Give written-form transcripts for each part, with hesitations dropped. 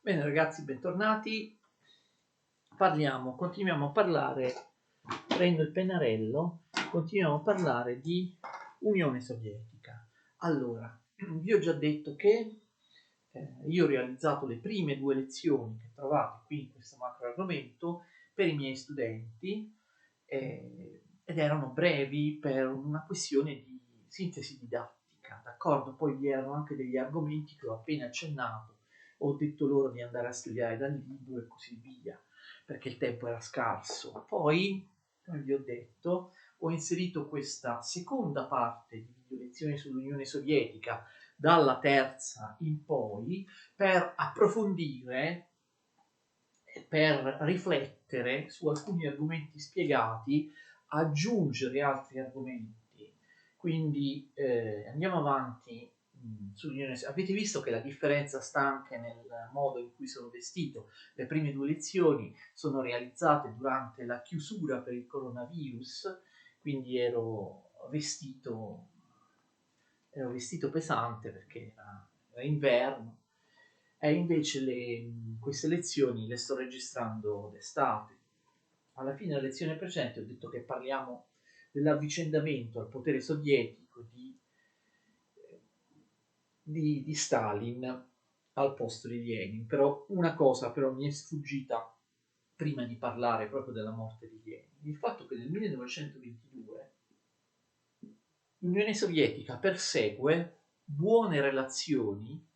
Bene ragazzi, bentornati. Continuiamo a parlare, prendo il pennarello, continuiamo a parlare di Unione Sovietica. Allora, vi ho già detto che io ho realizzato le prime due lezioni che trovate qui in questo macro argomento per i miei studenti ed erano brevi per una questione di sintesi didattica, d'accordo? Poi vi erano anche degli argomenti che ho appena accennato, ho detto loro di andare a studiare dal libro e così via, perché il tempo era scarso. Poi, come vi ho detto, ho inserito questa seconda parte di video lezioni sull'Unione Sovietica, dalla terza in poi, per approfondire, per riflettere su alcuni argomenti spiegati, aggiungere altri argomenti. Quindi andiamo avanti sull'Unione Sovietica. Avete visto che la differenza sta anche nel modo in cui sono vestito. Le prime due lezioni sono realizzate durante la chiusura per il coronavirus, quindi ero vestito pesante perché era inverno, e invece queste lezioni le sto registrando d'estate. Alla fine della lezione precedente ho detto che parliamo dell'avvicendamento al potere sovietico di Stalin al posto di Lenin. Però una cosa però mi è sfuggita prima di parlare proprio della morte di Lenin: il fatto che nel 1922 l'Unione Sovietica persegue buone relazioni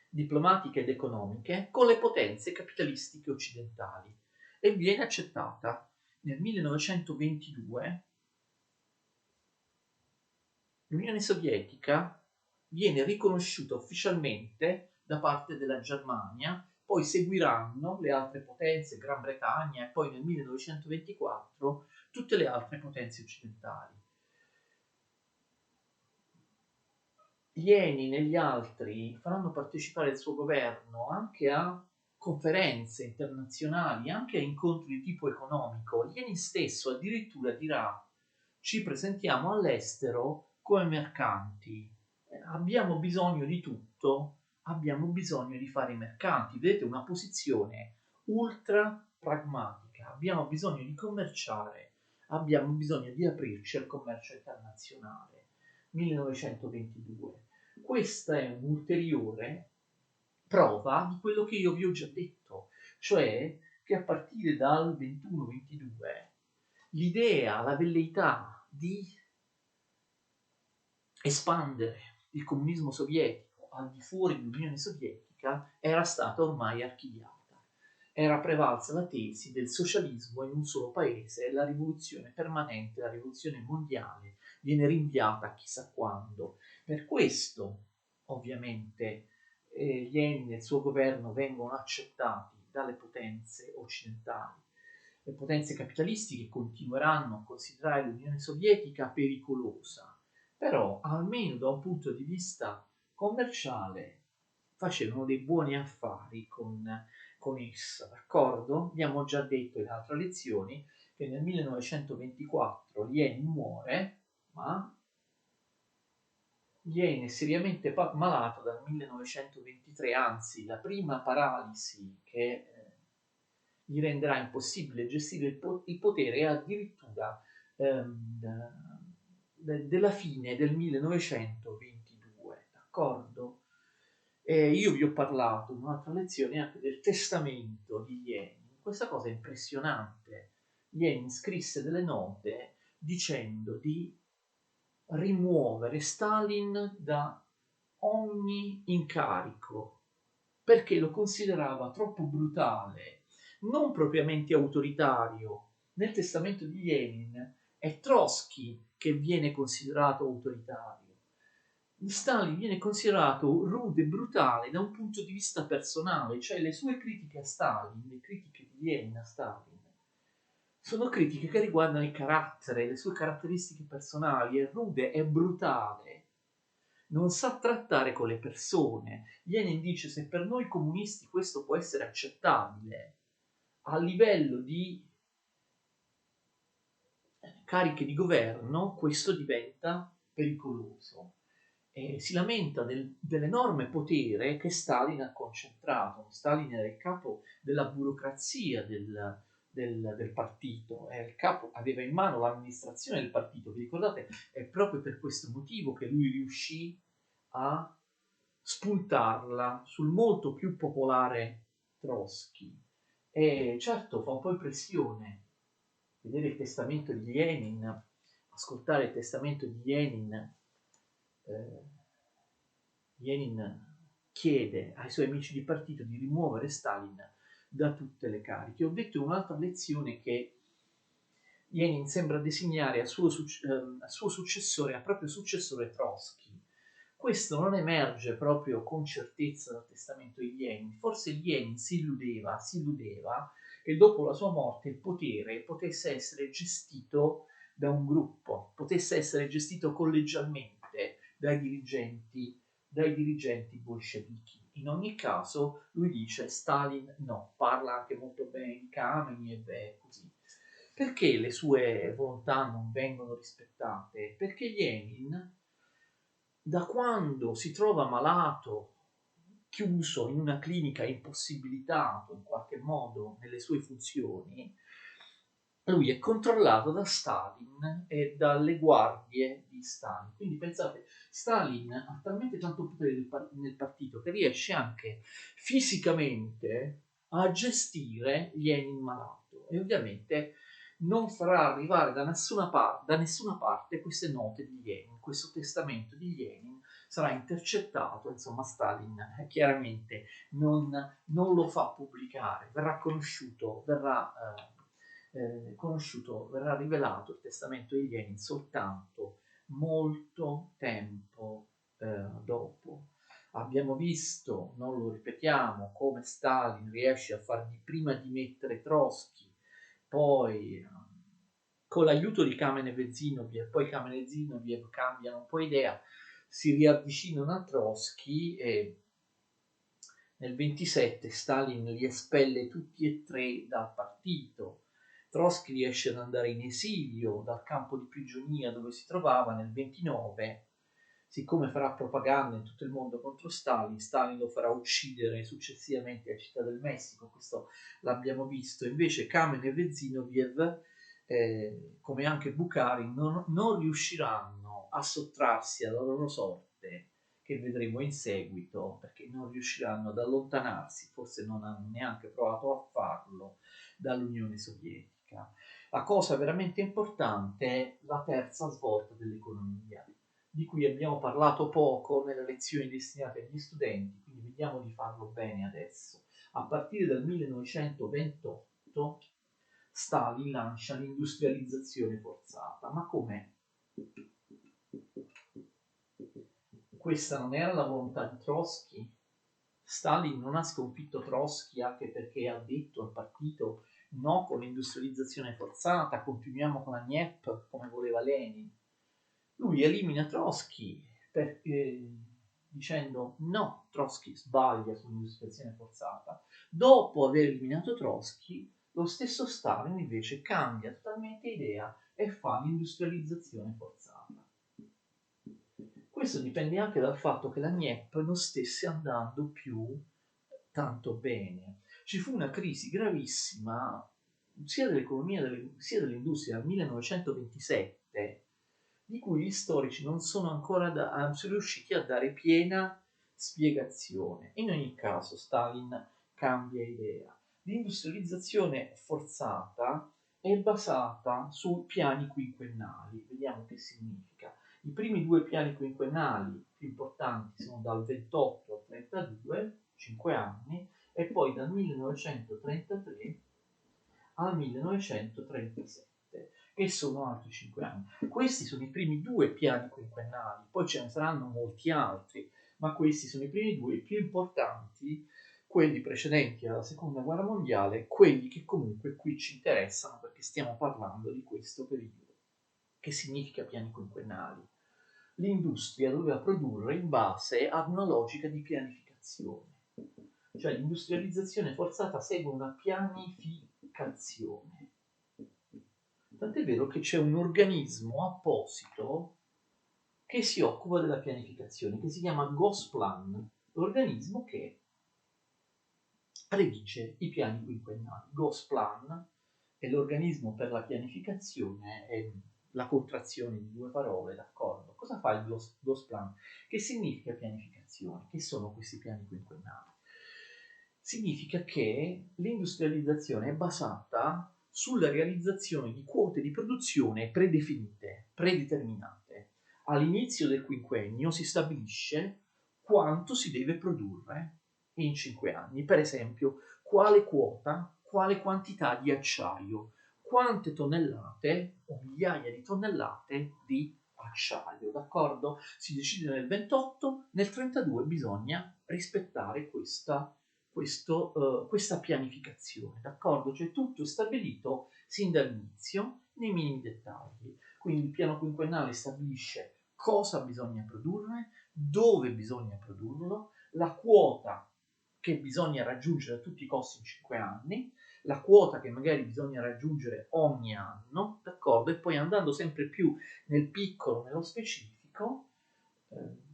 diplomatiche ed economiche con le potenze capitalistiche occidentali e viene accettata nel 1922. L'Unione Sovietica viene riconosciuta ufficialmente da parte della Germania, poi seguiranno le altre potenze, Gran Bretagna e poi nel 1924 tutte le altre potenze occidentali. Lenin e gli altri faranno partecipare il suo governo anche a conferenze internazionali, anche a incontri di tipo economico. Lenin stesso addirittura dirà: ci presentiamo all'estero come mercanti, abbiamo bisogno di tutto, abbiamo bisogno di fare i mercanti. Vedete, una posizione ultra pragmatica: abbiamo bisogno di commerciare, abbiamo bisogno di aprirci al commercio internazionale. 1922. Questa è un'ulteriore prova di quello che io vi ho già detto, cioè che a partire dal 21-22 l'idea, la velleità di espandere il comunismo sovietico al di fuori dell'Unione Sovietica era stata ormai archiviata. Era prevalsa la tesi del socialismo in un solo paese e la rivoluzione permanente, la rivoluzione mondiale, viene rinviata chissà quando. Per questo, ovviamente, Lenin e il suo governo vengono accettati dalle potenze occidentali. Le potenze capitalistiche continueranno a considerare l'Unione Sovietica pericolosa, però almeno da un punto di vista commerciale facevano dei buoni affari con essa, d'accordo? Abbiamo già detto in altre lezioni che nel 1924 Lenin muore, ma Lenin è seriamente malato dal 1923, anzi la prima paralisi che gli renderà impossibile gestire il potere è addirittura della fine del 1922, d'accordo? Io vi ho parlato in un'altra lezione anche del testamento di Lenin. Questa cosa è impressionante. Lenin scrisse delle note dicendo di rimuovere Stalin da ogni incarico perché lo considerava troppo brutale, non propriamente autoritario. Nel testamento di Lenin è Trotsky che viene considerato autoritario. Stalin viene considerato rude e brutale da un punto di vista personale, cioè le sue critiche a Stalin, le critiche di Lenin a Stalin, sono critiche che riguardano il carattere, le sue caratteristiche personali. È rude, è brutale, non sa trattare con le persone. Lenin dice: se per noi comunisti questo può essere accettabile, a livello di cariche di governo questo diventa pericoloso. e si lamenta dell'enorme potere che Stalin ha concentrato. Stalin era il capo della burocrazia del partito, era il capo, aveva in mano l'amministrazione del partito. Vi ricordate? È proprio per questo motivo che lui riuscì a spuntarla sul molto più popolare Trotsky. E certo fa un po' impressione vedere il testamento di Lenin, ascoltare il testamento di Lenin. Lenin chiede ai suoi amici di partito di rimuovere Stalin da tutte le cariche. Ho detto in un'altra lezione che Lenin sembra designare al suo successore, al proprio successore Trotsky. Questo non emerge proprio con certezza dal testamento di Lenin. Forse Lenin si illudeva che dopo la sua morte il potere potesse essere gestito da un gruppo, potesse essere gestito collegialmente dai dirigenti bolscevichi. In ogni caso, lui dice Stalin no, parla anche molto bene di Kamenev e così. Perché le sue volontà non vengono rispettate? Perché Lenin, da quando si trova malato, chiuso in una clinica, impossibilitato in qualche modo nelle sue funzioni, lui è controllato da Stalin e dalle guardie di Stalin. Quindi pensate, Stalin ha talmente tanto potere nel partito che riesce anche fisicamente a gestire Lenin malato e ovviamente non farà arrivare da nessuna parte queste note di Lenin, questo testamento di Lenin sarà intercettato, insomma Stalin chiaramente non lo fa pubblicare, verrà conosciuto, verrà rivelato il testamento di Lenin soltanto molto tempo dopo. Abbiamo visto, non lo ripetiamo, come Stalin riesce a fargli prima dimettere Trotsky, poi con l'aiuto di Kamenev e Zinoviev, poi Kamenev e Zinoviev cambiano un po' idea, si riavvicinano a Trotsky e nel 27 Stalin li espelle tutti e tre dal partito. Trotsky riesce ad andare in esilio dal campo di prigionia dove si trovava nel 29. Siccome farà propaganda in tutto il mondo contro Stalin, Stalin lo farà uccidere successivamente a Città del Messico, questo l'abbiamo visto. Invece Kamenev e Zinoviev, come anche Bukharin, non riusciranno a sottrarsi alla loro sorte, che vedremo in seguito, perché non riusciranno ad allontanarsi, forse non hanno neanche provato a farlo, dall'Unione Sovietica. La cosa veramente importante è la terza svolta dell'economia, di cui abbiamo parlato poco nelle lezioni destinate agli studenti, quindi vediamo di farlo bene adesso. A partire dal 1928 Stalin lancia l'industrializzazione forzata. Ma com'è? Questa non era la volontà di Trotsky? Stalin non ha sconfitto Trotsky anche perché ha detto al partito no con l'industrializzazione forzata, continuiamo con la NEP come voleva Lenin. Lui elimina Trotsky dicendo no, Trotsky sbaglia sull'industrializzazione forzata. Dopo aver eliminato Trotsky, lo stesso Stalin invece cambia totalmente idea e fa l'industrializzazione forzata. Questo dipende anche dal fatto che la NEP non stesse andando più tanto bene. Ci fu una crisi gravissima sia dell'economia sia dell'industria nel 1927, di cui gli storici non sono ancora riusciti a dare piena spiegazione. In ogni caso Stalin cambia idea. L'industrializzazione forzata è basata su piani quinquennali. Vediamo che significa. I primi due piani quinquennali più importanti sono dal 28 al 32, 5 anni, e poi dal 1933 al 1937, che sono altri 5 anni. Questi sono i primi due piani quinquennali, poi ce ne saranno molti altri, ma questi sono i primi due più importanti, quelli precedenti alla seconda guerra mondiale, quelli che comunque qui ci interessano perché stiamo parlando di questo periodo. Che significa piani quinquennali? L'industria doveva produrre in base ad una logica di pianificazione, cioè l'industrializzazione forzata segue una pianificazione. Tant'è vero che c'è un organismo apposito che si occupa della pianificazione, che si chiama Gosplan, l'organismo che redige i piani quinquennali. Gosplan è l'organismo per la pianificazione, è la contrazione di due parole, d'accordo? Cosa fa il Gosplan? Che significa pianificazione? Che sono questi piani quinquennali? Significa che l'industrializzazione è basata sulla realizzazione di quote di produzione predefinite, predeterminate. All'inizio del quinquennio si stabilisce quanto si deve produrre in 5 anni. Per esempio, quale quota, quale quantità di acciaio, quante tonnellate o migliaia di tonnellate di acciaio, d'accordo? Si decide nel 28, nel 32 bisogna rispettare questa pianificazione, d'accordo? Cioè tutto è stabilito sin dall'inizio nei minimi dettagli. Quindi il piano quinquennale stabilisce cosa bisogna produrre, dove bisogna produrlo, la quota che bisogna raggiungere a tutti i costi in 5 anni, la quota che magari bisogna raggiungere ogni anno, d'accordo? E poi andando sempre più nel piccolo, nello specifico,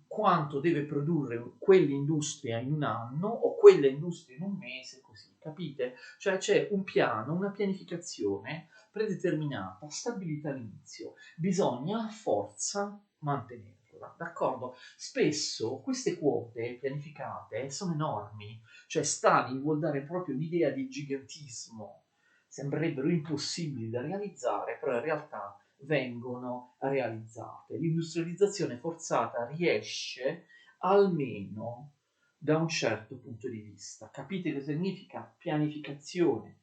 quanto deve produrre quell'industria in un anno o quella industria in un mese, così, capite? Cioè c'è un piano, una pianificazione predeterminata, stabilita all'inizio, bisogna a forza mantenerla, d'accordo? Spesso queste quote pianificate sono enormi, cioè Stalin vuol dare proprio l'idea di gigantismo, sembrerebbero impossibili da realizzare, però in realtà vengono realizzate. L'industrializzazione forzata riesce almeno da un certo punto di vista. Capite che significa pianificazione?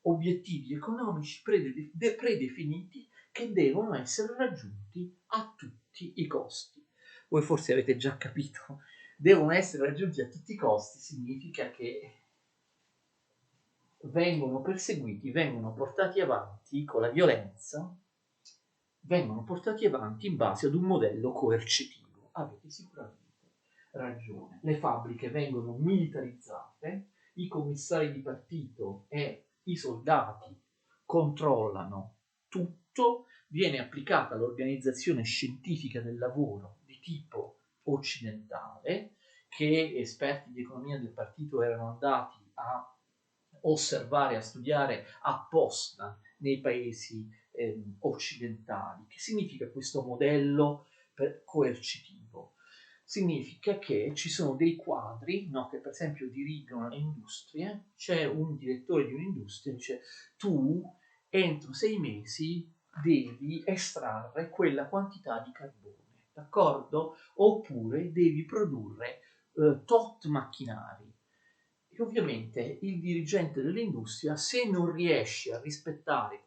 Obiettivi economici predefiniti che devono essere raggiunti a tutti i costi. Voi forse avete già capito, devono essere raggiunti a tutti i costi significa che vengono perseguiti, vengono portati avanti con la violenza, vengono portati avanti in base ad un modello coercitivo. Avete sicuramente ragione. Le fabbriche vengono militarizzate, i commissari di partito e i soldati controllano tutto, viene applicata l'organizzazione scientifica del lavoro di tipo occidentale, che esperti di economia del partito erano andati a osservare, a studiare apposta nei paesi occidentali. Che significa questo modello coercitivo? Significa che ci sono dei quadri, no, che per esempio dirigono le industrie, c'è un direttore di un'industria, dice tu entro 6 mesi devi estrarre quella quantità di carbone, d'accordo? Oppure devi produrre tot macchinari. E ovviamente il dirigente dell'industria, se non riesce a rispettare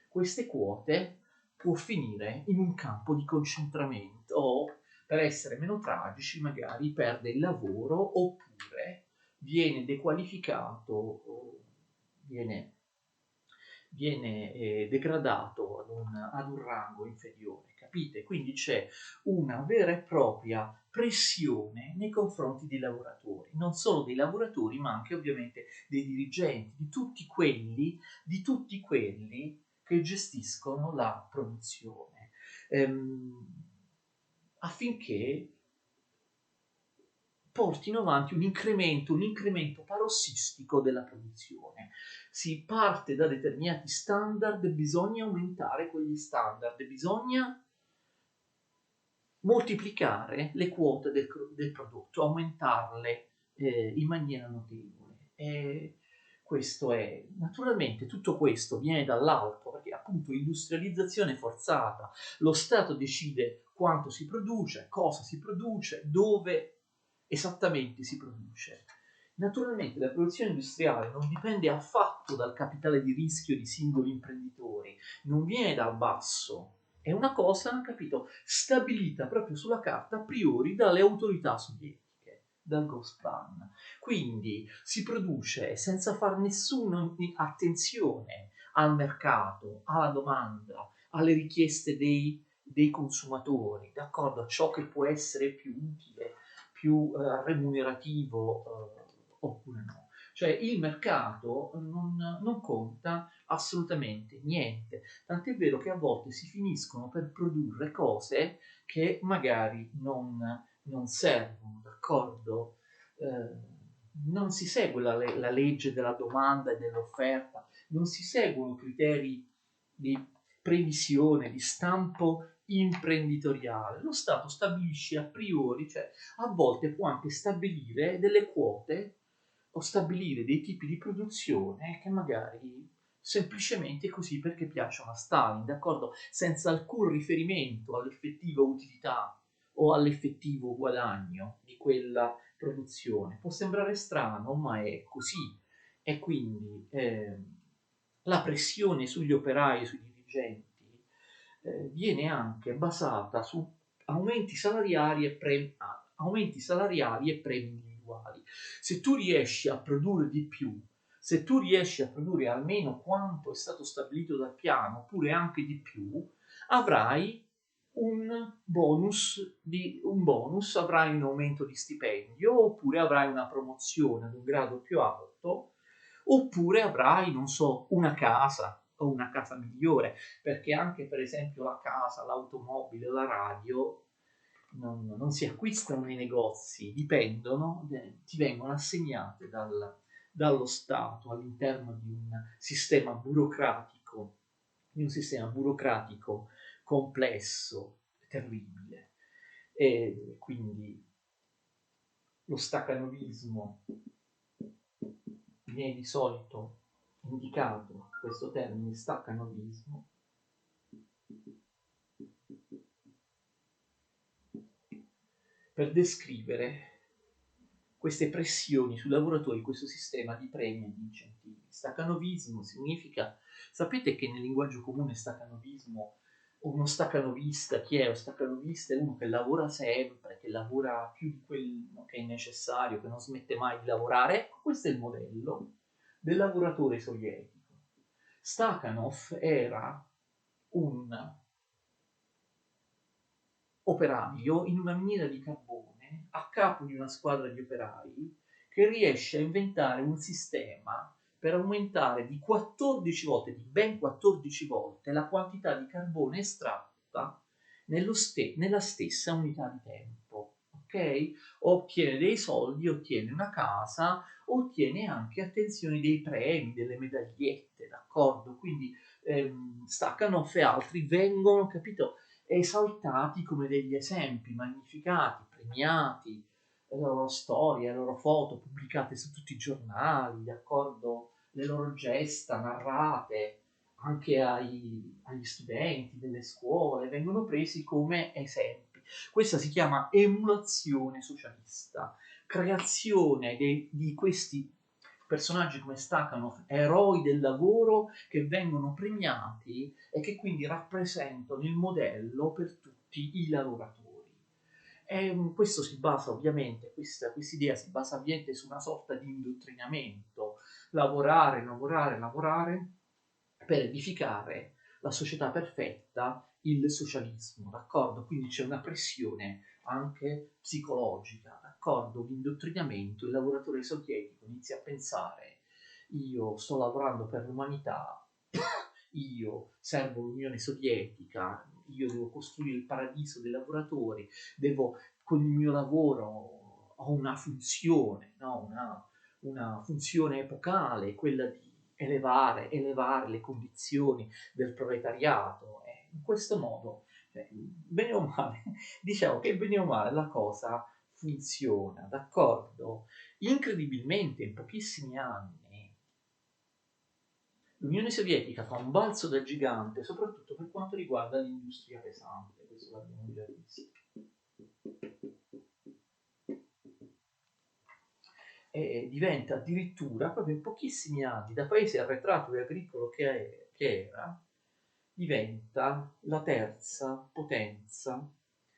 queste quote, può finire in un campo di concentramento o, per essere meno tragici, magari perde il lavoro oppure viene dequalificato o viene degradato ad un rango inferiore, capite? Quindi c'è una vera e propria pressione nei confronti dei lavoratori, non solo dei lavoratori, ma anche ovviamente dei dirigenti, di tutti quelli che gestiscono la produzione, affinché portino avanti un incremento parossistico della produzione. Si parte da determinati standard, bisogna aumentare quegli standard, bisogna moltiplicare le quote del prodotto, aumentarle in maniera notevole. E questo è, naturalmente tutto questo viene dall'alto, perché appunto l'industrializzazione forzata, lo Stato decide quanto si produce, cosa si produce, dove esattamente si produce. Naturalmente la produzione industriale non dipende affatto dal capitale di rischio di singoli imprenditori, non viene dal basso, è una cosa, capito, stabilita proprio sulla carta a priori dalle autorità sovietiche, dal Gosplan. Quindi si produce senza fare nessuna attenzione al mercato, alla domanda, alle richieste dei consumatori, d'accordo, a ciò che può essere più utile, più remunerativo oppure no. Cioè il mercato non conta assolutamente niente, tant'è vero che a volte si finiscono per produrre cose che magari non servono, d'accordo? Non si segue la legge della domanda e dell'offerta, non si seguono criteri di previsione, di stampo imprenditoriale. Lo Stato stabilisce a priori, cioè a volte può anche stabilire delle quote o stabilire dei tipi di produzione che magari semplicemente così perché piacciono a Stalin, d'accordo? Senza alcun riferimento all'effettiva utilità o all'effettivo guadagno di quella produzione. Può sembrare strano, ma è così. E quindi la pressione sugli operai e sui dirigenti viene anche basata su aumenti salariali e premi individuali. Se tu riesci a produrre di più, se tu riesci a produrre almeno quanto è stato stabilito dal piano, oppure anche di più, avrai un bonus, avrai un aumento di stipendio, oppure avrai una promozione ad un grado più alto, oppure avrai, non so, una casa o una casa migliore, perché anche per esempio la casa, l'automobile, la radio non si acquistano nei negozi, dipendono, ti vengono assegnate dallo Stato all'interno di un sistema burocratico complesso, terribile. E quindi lo stacanovismo viene di solito indicato, questo termine stacanovismo, per descrivere queste pressioni sui lavoratori, questo sistema di premi e di incentivi. Stacanovismo significa, sapete che nel linguaggio comune stacanovismo, uno staccanovista, chi è? Lo staccanovista è uno che lavora sempre, che lavora più di quello che è necessario, che non smette mai di lavorare. Ecco, questo è il modello del lavoratore sovietico. Stakhanov era un operaio in una miniera di carbone a capo di una squadra di operai che riesce a inventare un sistema per aumentare di 14 volte, di ben 14 volte, la quantità di carbone estratta nella stessa unità di tempo. Ok? Ottiene dei soldi, ottiene una casa, ottiene anche, attenzione, dei premi, delle medagliette, d'accordo? Quindi Stakhanov e altri vengono, capito, esaltati come degli esempi, magnificati, premiati, le loro storie, le loro foto pubblicate su tutti i giornali, d'accordo? Le loro gesta narrate anche agli studenti delle scuole, vengono presi come esempi. Questa si chiama emulazione socialista, creazione di questi personaggi come Stakhanov, eroi del lavoro che vengono premiati e che quindi rappresentano il modello per tutti i lavoratori. E questo si basa ovviamente, questa idea si basa ovviamente su una sorta di indottrinamento, lavorare, lavorare, lavorare per edificare la società perfetta, il socialismo, d'accordo? Quindi c'è una pressione anche psicologica, d'accordo? L'indottrinamento, il lavoratore sovietico inizia a pensare: io sto lavorando per l'umanità, io servo l'Unione Sovietica, io devo costruire il paradiso dei lavoratori, con il mio lavoro ho una funzione, no? Una funzione epocale, quella di elevare le condizioni del proletariato. E in questo modo, cioè, bene o male, diciamo che bene o male la cosa funziona, d'accordo? Incredibilmente, in pochissimi anni, l'Unione Sovietica fa un balzo da gigante, soprattutto per quanto riguarda l'industria pesante, questo l'abbiamo già visto. E diventa addirittura, proprio in pochissimi anni, da paese arretrato e agricolo che era, diventa la terza potenza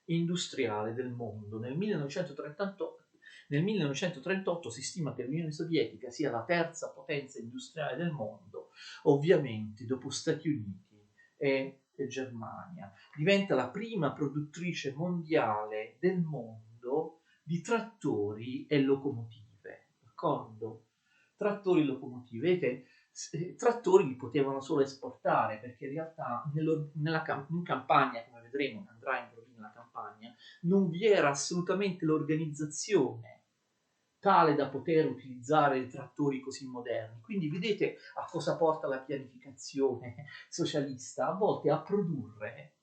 industriale del mondo. Nel 1938 si stima che l'Unione Sovietica sia la terza potenza industriale del mondo, ovviamente dopo Stati Uniti e Germania. Diventa la prima produttrice mondiale del mondo di trattori e locomotive, d'accordo? trattori e locomotive. Vedete, trattori li potevano solo esportare, perché in realtà in campagna, come vedremo, andrà in rovina la campagna, non vi era assolutamente l'organizzazione tale da poter utilizzare trattori così moderni. Quindi vedete a cosa porta la pianificazione socialista, a volte a produrre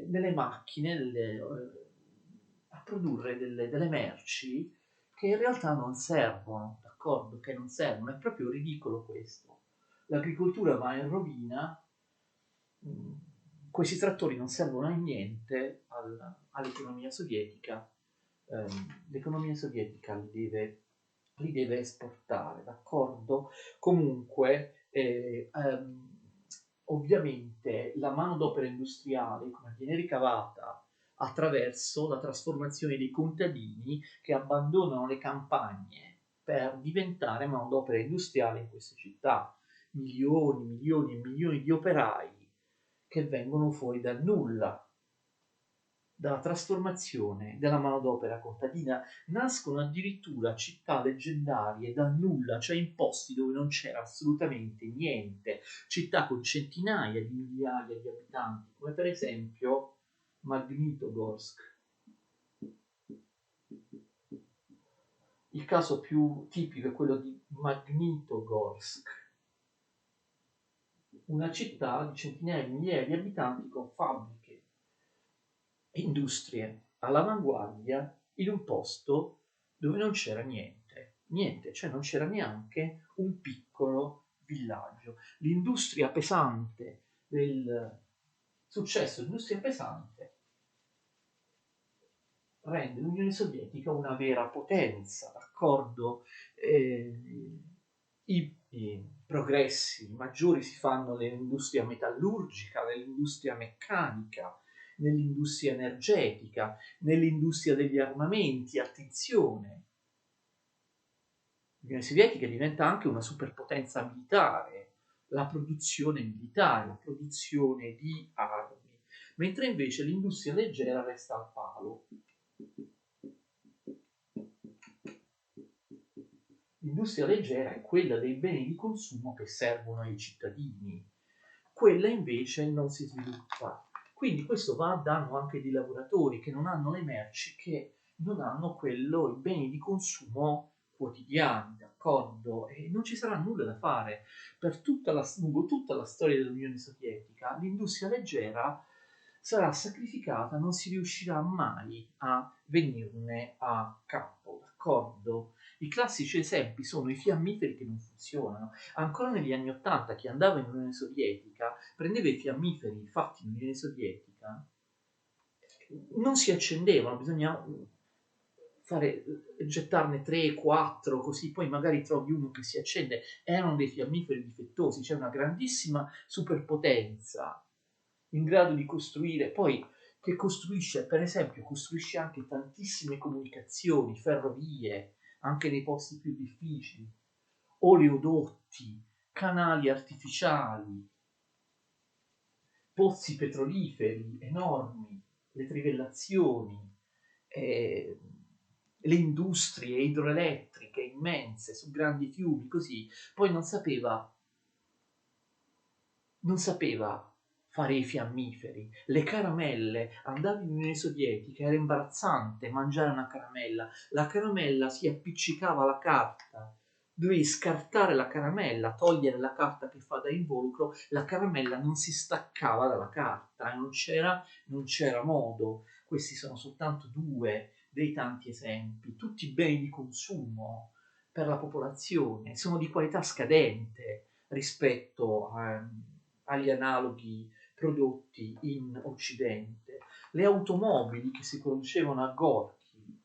delle macchine, a produrre delle merci che in realtà non servono, d'accordo? Che non servono, è proprio ridicolo questo. L'agricoltura va in rovina, questi trattori non servono a niente all'economia sovietica, l'economia sovietica li deve esportare, d'accordo? Comunque, ovviamente la manodopera industriale, come viene ricavata attraverso la trasformazione dei contadini che abbandonano le campagne per diventare manodopera industriale in queste città. Milioni, milioni e milioni di operai che vengono fuori dal nulla, dalla trasformazione della manodopera contadina. Nascono addirittura città leggendarie dal nulla, cioè in posti dove non c'era assolutamente niente, città con centinaia di migliaia di abitanti, come per esempio Magnitogorsk. Il caso più tipico è quello di Magnitogorsk, una città di centinaia di migliaia di abitanti con fabbriche e industrie all'avanguardia in un posto dove non c'era niente, cioè non c'era neanche un piccolo villaggio. L'industria pesante del successo dell'industria pesante rende l'Unione Sovietica una vera potenza, d'accordo? I progressi maggiori si fanno nell'industria metallurgica, nell'industria meccanica, nell'industria energetica, nell'industria degli armamenti. Attenzione, l'Unione Sovietica diventa anche una superpotenza militare, la produzione militare, la produzione di armi, mentre invece l'industria leggera resta al palo. L'industria leggera è quella dei beni di consumo che servono ai cittadini, quella invece non si sviluppa. Quindi questo va a danno anche di lavoratori che non hanno le merci, che non hanno i beni di consumo quotidiani, d'accordo? E non ci sarà nulla da fare. Lungo tutta la storia dell'Unione Sovietica, l'industria leggera sarà sacrificata, non si riuscirà mai a venirne a capo, d'accordo? I classici esempi sono i fiammiferi che non funzionano. Ancora negli anni '80 chi andava in Unione Sovietica prendeva i fiammiferi fatti in Unione Sovietica, non si accendevano, bisogna gettarne 3, 4, così poi magari trovi uno che si accende. Erano dei fiammiferi difettosi, c'è una grandissima superpotenza in grado di costruire, poi che costruisce, per esempio, costruisce anche tantissime comunicazioni, ferrovie, anche nei posti più difficili, oleodotti, canali artificiali, pozzi petroliferi enormi, le trivellazioni, eh, le industrie idroelettriche immense su grandi fiumi, così. Poi non sapeva fare i fiammiferi, le caramelle. Andavi in Unione Sovietica, era imbarazzante mangiare una caramella, la caramella si appiccicava alla carta, dovevi scartare la caramella, togliere la carta che fa da involucro, la caramella non si staccava dalla carta, non c'era modo. Questi sono soltanto due dei tanti esempi, tutti beni di consumo per la popolazione, sono di qualità scadente rispetto agli analoghi prodotti in Occidente. Le automobili che si producevano a Gorky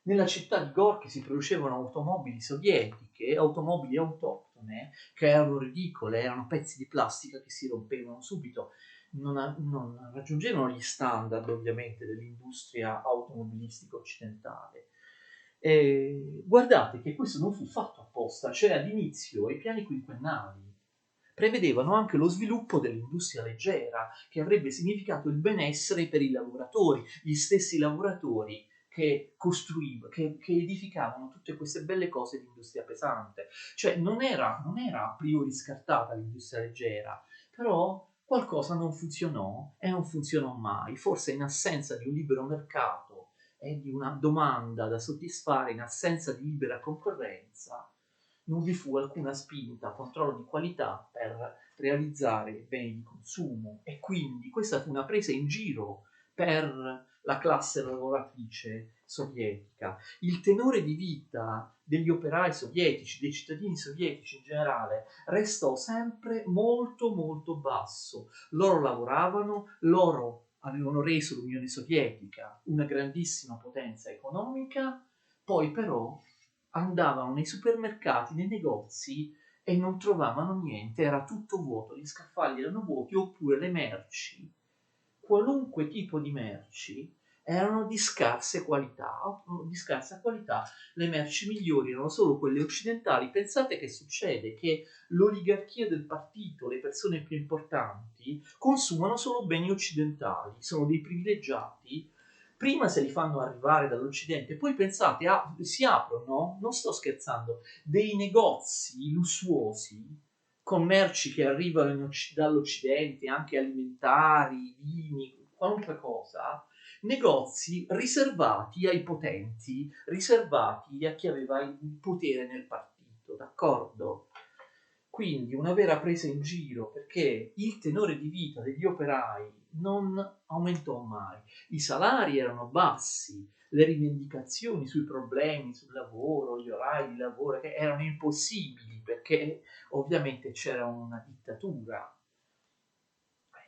nella città di Gorky si producevano automobili sovietiche, automobili autoctone che erano ridicole, erano pezzi di plastica che si rompevano subito, non raggiungevano gli standard ovviamente dell'industria automobilistica occidentale. Guardate che questo non fu fatto apposta, cioè all'inizio i piani quinquennali prevedevano anche lo sviluppo dell'industria leggera, che avrebbe significato il benessere per i lavoratori, gli stessi lavoratori che costruivano, che edificavano tutte queste belle cose di industria pesante. Cioè non era a priori scartata l'industria leggera, però qualcosa non funzionò e non funzionò mai, forse in assenza di un libero mercato e di una domanda da soddisfare, in assenza di libera concorrenza, non vi fu alcuna spinta a controllo di qualità per realizzare beni di consumo, e quindi questa fu una presa in giro per la classe lavoratrice sovietica. Il tenore di vita degli operai sovietici, dei cittadini sovietici in generale, restò sempre molto molto basso. Loro lavoravano, loro avevano reso l'Unione Sovietica una grandissima potenza economica, poi però andavano nei supermercati, nei negozi e non trovavano niente, era tutto vuoto, gli scaffali erano vuoti, oppure le merci, qualunque tipo di merci, erano di scarsa qualità, le merci migliori erano solo quelle occidentali. Pensate che succede? Che l'oligarchia del partito, le persone più importanti, consumano solo beni occidentali, sono dei privilegiati. Prima se li fanno arrivare dall'Occidente, poi pensate, si aprono, non sto scherzando, dei negozi lussuosi con merci che arrivano dall'Occidente, anche alimentari, vini, qualunque cosa, negozi riservati ai potenti, riservati a chi aveva il potere nel partito, d'accordo? Quindi una vera presa in giro, perché il tenore di vita degli operai non aumentò mai, i salari erano bassi, le rivendicazioni sui problemi, sul lavoro, gli orari di lavoro che erano impossibili perché ovviamente c'era una dittatura.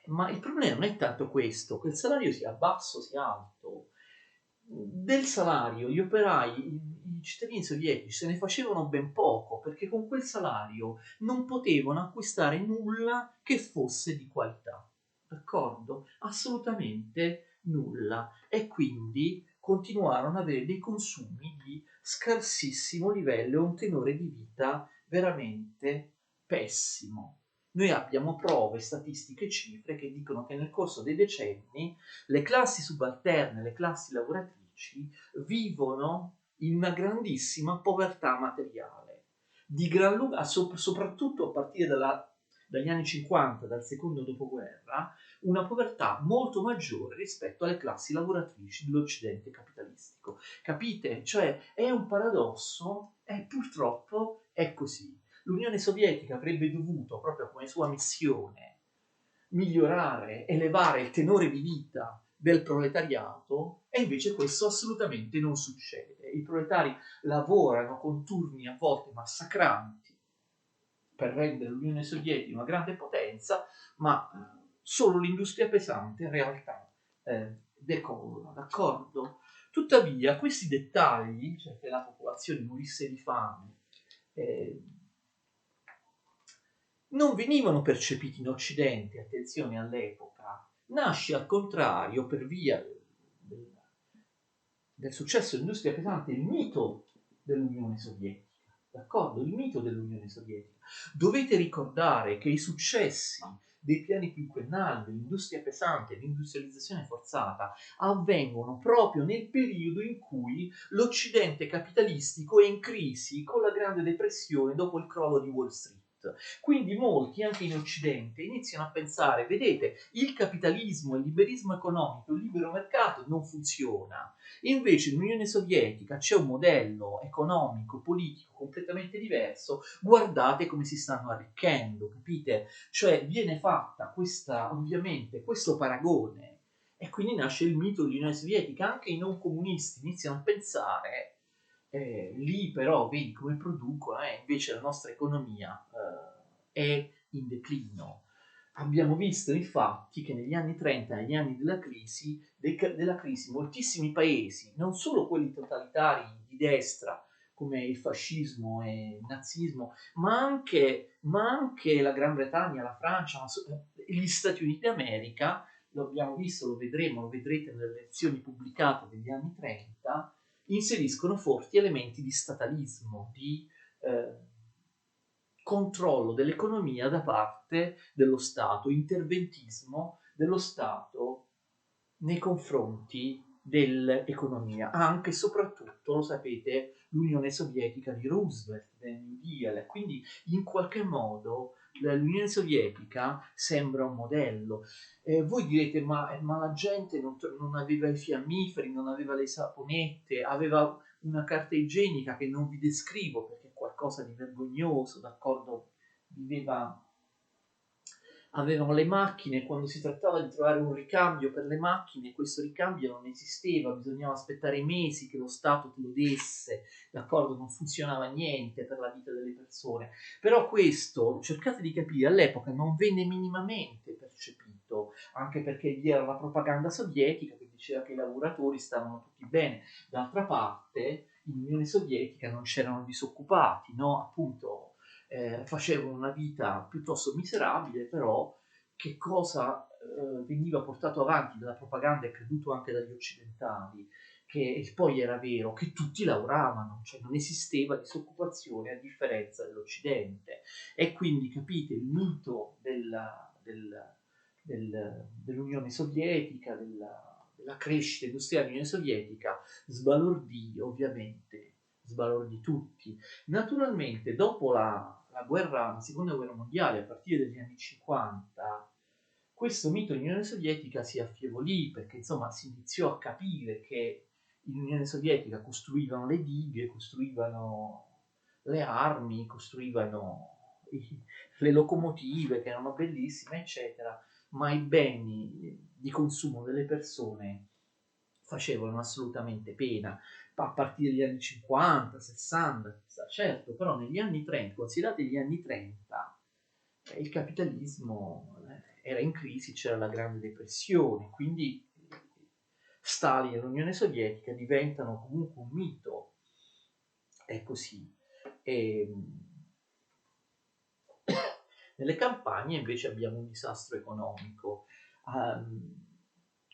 Ma il problema non è tanto questo, che il salario sia basso, sia alto. Del salario gli operai, i cittadini sovietici se ne facevano ben poco, perché con quel salario non potevano acquistare nulla che fosse di qualità. D'accordo? Assolutamente nulla. E quindi continuarono ad avere dei consumi di scarsissimo livello e un tenore di vita veramente pessimo. Noi abbiamo prove, statistiche, cifre che dicono che nel corso dei decenni le classi subalterne, le classi lavoratrici vivono in una grandissima povertà materiale, di gran lunga, soprattutto a partire dagli anni 50, dal secondo dopoguerra, una povertà molto maggiore rispetto alle classi lavoratrici dell'Occidente capitalistico. Capite? Cioè è un paradosso e purtroppo è così. L'Unione Sovietica avrebbe dovuto, proprio come sua missione, migliorare, elevare il tenore di vita del proletariato, e invece questo assolutamente non succede. I proletari lavorano con turni a volte massacranti per rendere l'Unione Sovietica una grande potenza, ma solo l'industria pesante in realtà decolla, d'accordo? Tuttavia questi dettagli, cioè che la popolazione morisse di fame, eh, non venivano percepiti in Occidente, attenzione all'epoca, nasce al contrario per via del successo dell'industria pesante il mito dell'Unione Sovietica, d'accordo? Il mito dell'Unione Sovietica. Dovete ricordare che i successi dei piani quinquennali dell'industria pesante, l'industrializzazione forzata, avvengono proprio nel periodo in cui l'Occidente capitalistico è in crisi con la Grande Depressione dopo il crollo di Wall Street. Quindi molti, anche in Occidente, iniziano a pensare, vedete, il capitalismo, il liberismo economico, il libero mercato non funziona. Invece nell'Unione Sovietica c'è un modello economico, politico completamente diverso, guardate come si stanno arricchendo, capite? Cioè viene fatta ovviamente questo paragone, e quindi nasce il mito dell'Unione Sovietica. Anche i non comunisti iniziano a pensare, lì però vedi come producono, invece la nostra economia è in declino. Abbiamo visto infatti che negli anni 30, negli anni della crisi, moltissimi paesi, non solo quelli totalitari di destra, come il fascismo e il nazismo, ma anche la Gran Bretagna, la Francia, gli Stati Uniti d'America, lo abbiamo visto, lo vedremo, lo vedrete nelle lezioni pubblicate degli anni 30, inseriscono forti elementi di statalismo, di controllo dell'economia da parte dello Stato, interventismo dello Stato nei confronti dell'economia, anche e soprattutto, lo sapete, l'Unione Sovietica di Roosevelt, del New Deal, quindi in qualche modo l'Unione Sovietica sembra un modello. Voi direte, ma la gente non aveva i fiammiferi, non aveva le saponette, aveva una carta igienica che non vi descrivo perché è qualcosa di vergognoso, d'accordo? Avevano le macchine, quando si trattava di trovare un ricambio per le macchine, questo ricambio non esisteva, bisognava aspettare mesi che lo Stato te lo desse, d'accordo? Non funzionava niente per la vita delle persone. Però questo, cercate di capire, all'epoca non venne minimamente percepito, anche perché vi era la propaganda sovietica che diceva che i lavoratori stavano tutti bene. D'altra parte, in Unione Sovietica non c'erano disoccupati, no? Appunto, facevano una vita piuttosto miserabile, però che cosa veniva portato avanti dalla propaganda e creduto anche dagli occidentali, che poi era vero, che tutti lavoravano, cioè non esisteva disoccupazione a differenza dell'Occidente. E quindi capite il mito dell'Unione Sovietica, della crescita industriale dell'Unione Sovietica, sbalordì ovviamente, sbalordì tutti. Naturalmente, dopo la seconda guerra mondiale, a partire dagli anni 50, questo mito dell'Unione Sovietica si affievolì perché insomma si iniziò a capire che in Unione Sovietica costruivano le dighe, costruivano le armi, costruivano le locomotive che erano bellissime, eccetera, ma i beni di consumo delle persone facevano assolutamente pena a partire dagli anni 50, 60, certo, però negli anni 30, considerate gli anni 30, il capitalismo era in crisi, c'era la Grande Depressione, quindi Stalin e l'Unione Sovietica diventano comunque un mito, è così. E, nelle campagne invece abbiamo un disastro economico,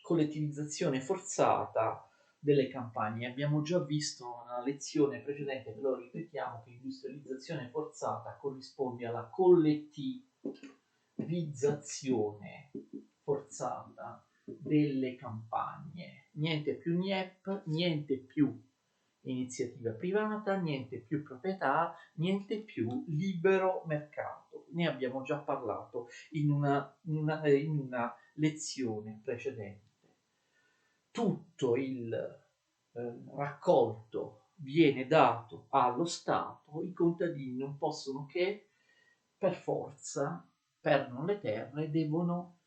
collettivizzazione forzata delle campagne. Abbiamo già visto nella lezione precedente, ve lo ripetiamo, che industrializzazione forzata corrisponde alla collettivizzazione forzata delle campagne. Niente più NIEP, niente più iniziativa privata, niente più proprietà, niente più libero mercato. Ne abbiamo già parlato in una lezione precedente. Tutto il raccolto viene dato allo Stato, i contadini non possono che, per forza, perdono le terre, devono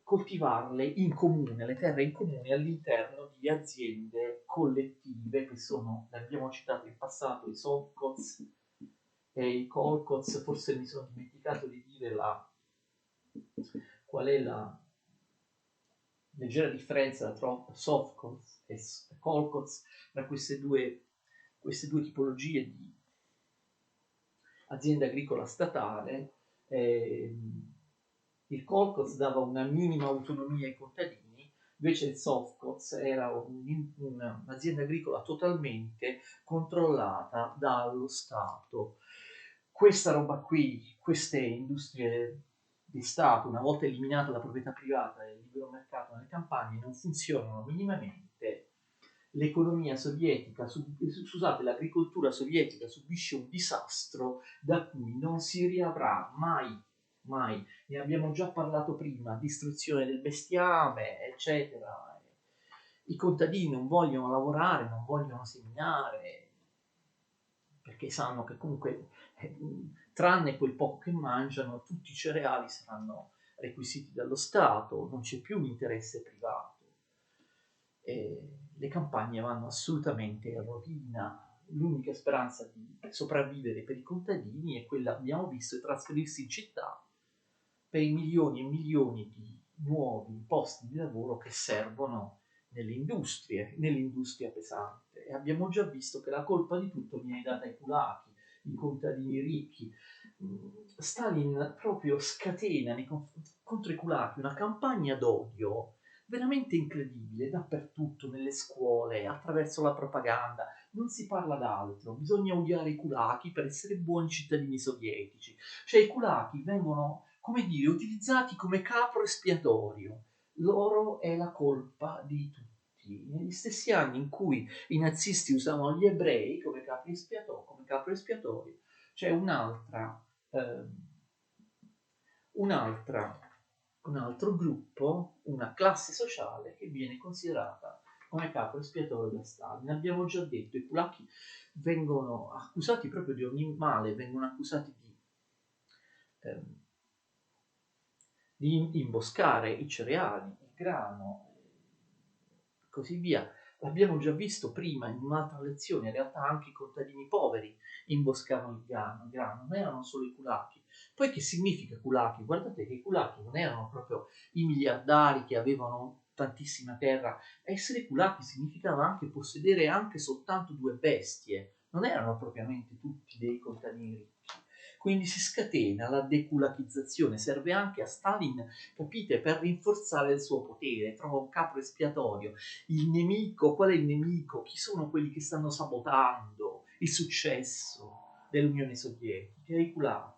coltivarle in comune, le terre in comune all'interno di aziende collettive che sono, le abbiamo citate in passato, i Sovkhoz e i Kolkhoz, forse mi sono dimenticato di dire qual è la leggera differenza tra Sovkhoz e Kolkhoz, tra queste due tipologie di azienda agricola statale. Il Kolkhoz dava una minima autonomia ai contadini, invece il Sovkhoz era un'azienda agricola totalmente controllata dallo Stato. Questa roba qui, queste industrie di Stato, una volta eliminata la proprietà privata e il libero mercato nelle campagne, non funzionano minimamente. L'economia sovietica, scusate, l'agricoltura sovietica subisce un disastro da cui non si riavrà mai, mai. Ne abbiamo già parlato prima, distruzione del bestiame, eccetera. I contadini non vogliono lavorare, non vogliono seminare, perché sanno che comunque, tranne quel poco che mangiano, tutti i cereali saranno requisiti dallo Stato, non c'è più un interesse privato. Le campagne vanno assolutamente in rovina. L'unica speranza di sopravvivere per i contadini è quella, abbiamo visto, di trasferirsi in città per i milioni e milioni di nuovi posti di lavoro che servono nell'industria pesante. E abbiamo già visto che la colpa di tutto viene data ai culati, i contadini ricchi. Stalin proprio scatena contro i culati una campagna d'odio veramente incredibile, dappertutto, nelle scuole, attraverso la propaganda, non si parla d'altro, bisogna odiare i kulaki per essere buoni cittadini sovietici, cioè i kulaki vengono, come dire, utilizzati come capro espiatorio, loro è la colpa di tutti. Negli stessi anni in cui i nazisti usavano gli ebrei come capro espiatorio, c'è ehm, un'altra, un altro gruppo, una classe sociale che viene considerata come capo espiatorio da Stalin. Abbiamo già detto, i kulaki vengono accusati proprio di ogni male, vengono accusati ehm, di imboscare i cereali, il grano, e così via. L'abbiamo già visto prima in un'altra lezione, in realtà anche i contadini poveri imboscavano il grano, non erano solo i kulaki. Poi che significa kulaki? Guardate che i kulaki non erano proprio i miliardari che avevano tantissima terra. Essere kulaki significava anche possedere anche soltanto 2 bestie, non erano propriamente tutti dei contadini ricchi. Quindi si scatena la deculachizzazione, serve anche a Stalin, capite, per rinforzare il suo potere, trova un capro espiatorio. Il nemico, qual è il nemico? Chi sono quelli che stanno sabotando il successo dell'Unione Sovietica? I kulaki.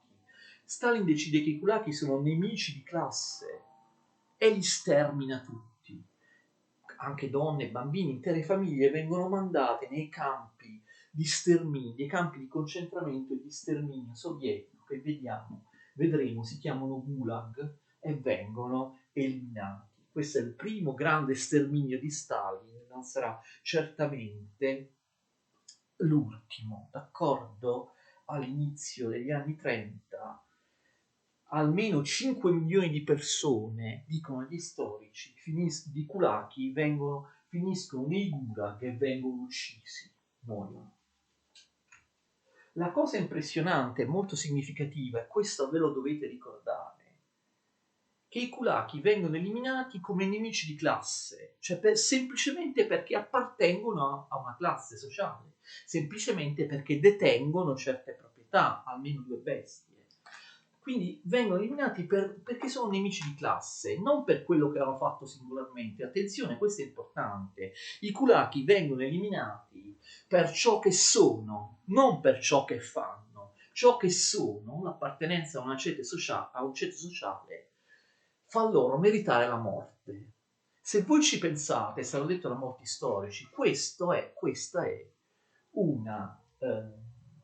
Stalin decide che i kulaki sono nemici di classe e li stermina tutti. Anche donne, bambini, intere famiglie vengono mandate nei campi di sterminio, dei campi di concentramento e di sterminio sovietico che vedremo, si chiamano gulag e vengono eliminati. Questo è il primo grande sterminio di Stalin, non sarà certamente l'ultimo, d'accordo? All'inizio degli anni 30 almeno 5 milioni di persone, dicono gli storici, di kulaki finiscono nei gulag e vengono uccisi, muoiono. La cosa impressionante e molto significativa, e questo ve lo dovete ricordare, che i kulaki vengono eliminati come nemici di classe, cioè semplicemente perché appartengono a una classe sociale, semplicemente perché detengono certe proprietà, almeno 2 bestie. Quindi vengono eliminati perché sono nemici di classe, non per quello che hanno fatto singolarmente. Attenzione, questo è importante. I kulaki vengono eliminati per ciò che sono, non per ciò che fanno. Ciò che sono, l'appartenenza a a un ceto sociale, fa loro meritare la morte. Se voi ci pensate, è stato detto da molti storici, questa è una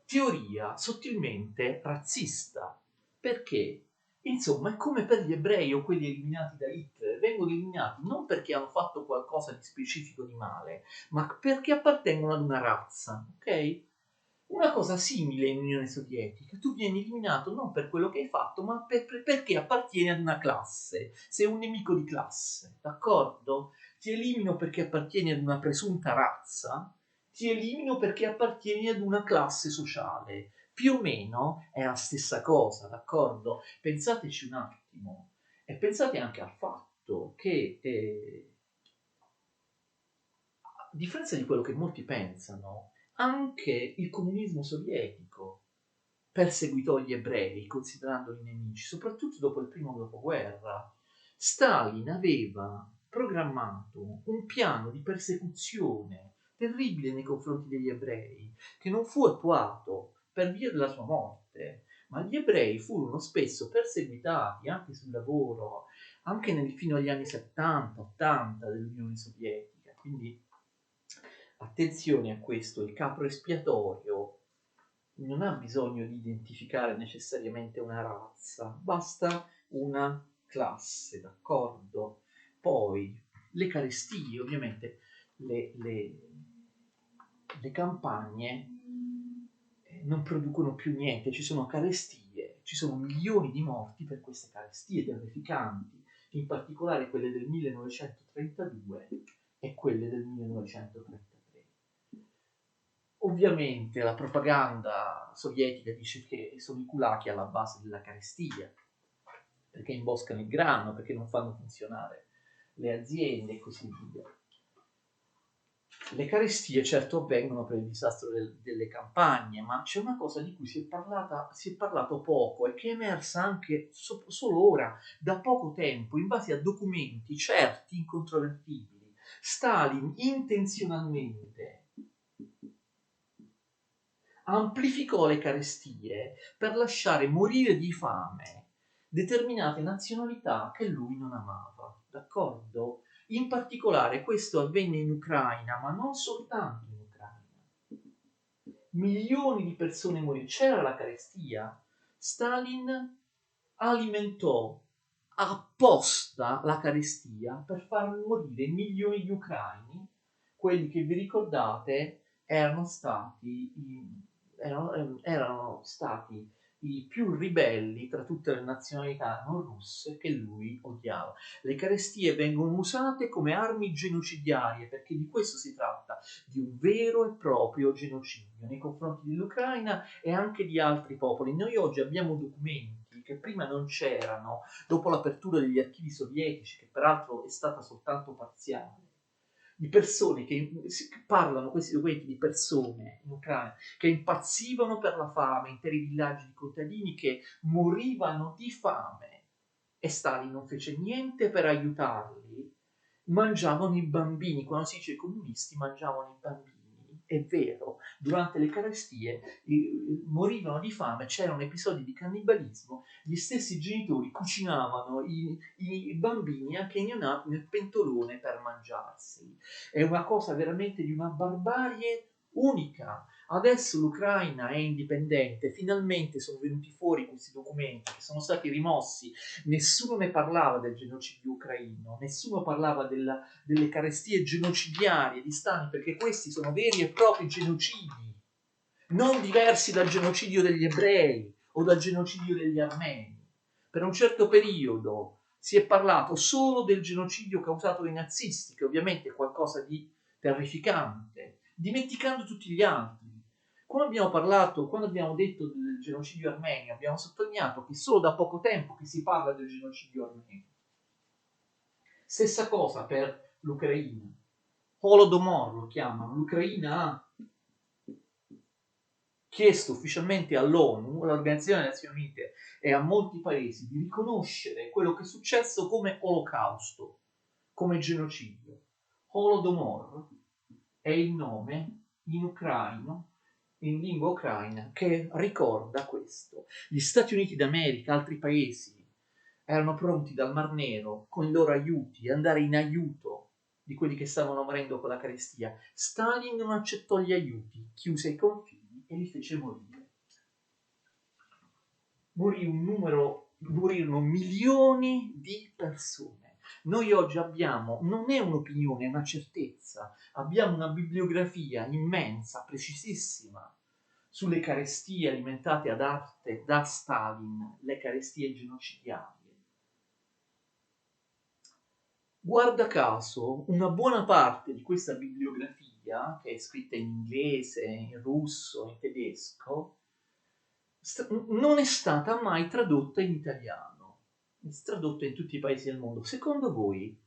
teoria sottilmente razzista, perché insomma è come per gli ebrei o quelli eliminati da Hitler, vengono eliminati non perché hanno fatto qualcosa di specifico di male, ma perché appartengono ad una razza, ok? Una cosa simile in Unione Sovietica, tu vieni eliminato non per quello che hai fatto, ma perché appartieni ad una classe, sei un nemico di classe, d'accordo? Ti elimino perché appartieni ad una presunta razza, ti elimino perché appartieni ad una classe sociale. Più o meno è la stessa cosa, d'accordo? Pensateci un attimo e pensate anche al fatto che, a differenza di quello che molti pensano, anche il comunismo sovietico perseguitò gli ebrei considerandoli nemici, soprattutto dopo il primo dopoguerra. Stalin aveva programmato un piano di persecuzione terribile nei confronti degli ebrei, che non fu attuato per via della sua morte, ma gli ebrei furono spesso perseguitati anche sul lavoro, anche fino agli anni 70-80 dell'Unione Sovietica. Quindi attenzione a questo, il capro espiatorio non ha bisogno di identificare necessariamente una razza, basta una classe, d'accordo? Poi le carestie, ovviamente le campagne non producono più niente, ci sono carestie, ci sono milioni di morti per queste carestie terrificanti, in particolare quelle del 1932 e quelle del 1933. Ovviamente la propaganda sovietica dice che sono i kulaki alla base della carestia, perché imboscano il grano, perché non fanno funzionare le aziende e così via. Le carestie certo avvengono per il disastro delle campagne, ma c'è una cosa di cui si è parlato poco e che è emersa anche solo ora, da poco tempo, in base a documenti certi, incontrovertibili. Stalin intenzionalmente amplificò le carestie per lasciare morire di fame determinate nazionalità che lui non amava, d'accordo? In particolare questo avvenne in Ucraina, ma non soltanto in Ucraina. Milioni di persone morirono, c'era la carestia. Stalin alimentò apposta la carestia per far morire milioni di ucraini, quelli che vi ricordate erano stati i più ribelli tra tutte le nazionalità non russe che lui odiava. Le carestie vengono usate come armi genocidiarie perché di questo si tratta, di un vero e proprio genocidio nei confronti dell'Ucraina e anche di altri popoli. Noi oggi abbiamo documenti che prima non c'erano, dopo l'apertura degli archivi sovietici, che peraltro è stata soltanto parziale, di persone che parlano, questi documenti, di persone in Ucraina che impazzivano per la fame, interi villaggi di contadini che morivano di fame e Stalin non fece niente per aiutarli, mangiavano i bambini. Quando si dice i comunisti mangiavano i bambini, è vero, durante le carestie morivano di fame, c'erano episodi di cannibalismo, gli stessi genitori cucinavano i bambini, anche i neonati, nel pentolone per mangiarseli. È una cosa veramente di una barbarie unica. Adesso l'Ucraina è indipendente, finalmente sono venuti fuori questi documenti che sono stati rimossi, nessuno ne parlava del genocidio ucraino, nessuno parlava delle carestie genocidiarie di Stalin, perché questi sono veri e propri genocidi, non diversi dal genocidio degli ebrei o dal genocidio degli armeni. Per un certo periodo si è parlato solo del genocidio causato dai nazisti, che ovviamente è qualcosa di terrificante, dimenticando tutti gli altri. Quando abbiamo detto del genocidio armenio, abbiamo sottolineato che solo da poco tempo che si parla del genocidio armenio. Stessa cosa per l'Ucraina. Holodomor lo chiamano. L'Ucraina ha chiesto ufficialmente all'ONU, all'Organizzazione delle Nazioni Unite e a molti paesi di riconoscere quello che è successo come olocausto, come genocidio. Holodomor è il nome in ucraino, in lingua ucraina, che ricorda questo. Gli Stati Uniti d'America, altri paesi, erano pronti dal Mar Nero con i loro aiuti andare in aiuto di quelli che stavano morendo con la carestia. Stalin non accettò gli aiuti, chiuse i confini e li fece morire. Morirono milioni di persone. Noi oggi abbiamo, non è un'opinione, è una certezza, abbiamo una bibliografia immensa, precisissima, sulle carestie alimentate ad arte da Stalin, le carestie genocidiarie. Guarda caso, una buona parte di questa bibliografia, che è scritta in inglese, in russo, in tedesco, non è stata mai tradotta in italiano, è tradotta in tutti i paesi del mondo. Secondo voi,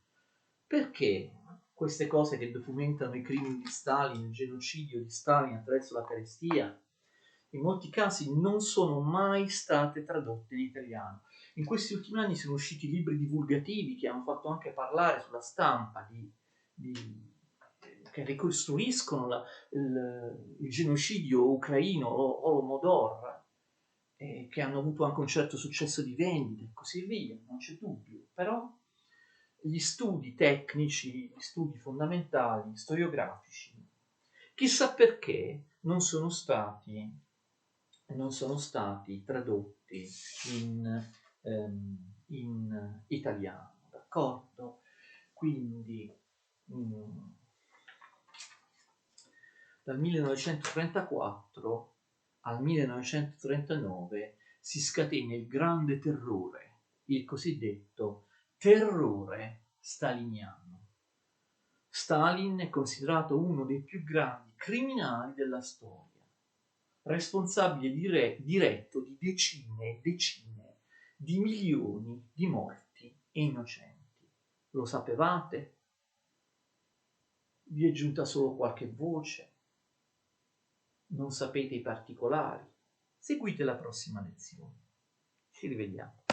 perché queste cose che documentano i crimini di Stalin, il genocidio di Stalin attraverso la carestia, in molti casi non sono mai state tradotte in italiano? In questi ultimi anni sono usciti libri divulgativi che hanno fatto anche parlare sulla stampa che ricostruiscono il genocidio ucraino, Holodomor, che hanno avuto anche un certo successo di vendita e così via, non c'è dubbio. Però gli studi tecnici, gli studi fondamentali, storiografici, chissà perché non sono stati tradotti in italiano, d'accordo? Quindi dal 1934 al 1939 si scatena il grande terrore, il cosiddetto terrore staliniano. Stalin è considerato uno dei più grandi criminali della storia, responsabile diretto di decine e decine di milioni di morti innocenti. Lo sapevate? vi è giunta solo qualche voce, non sapete i particolari. Seguite la prossima lezione. Ci rivediamo.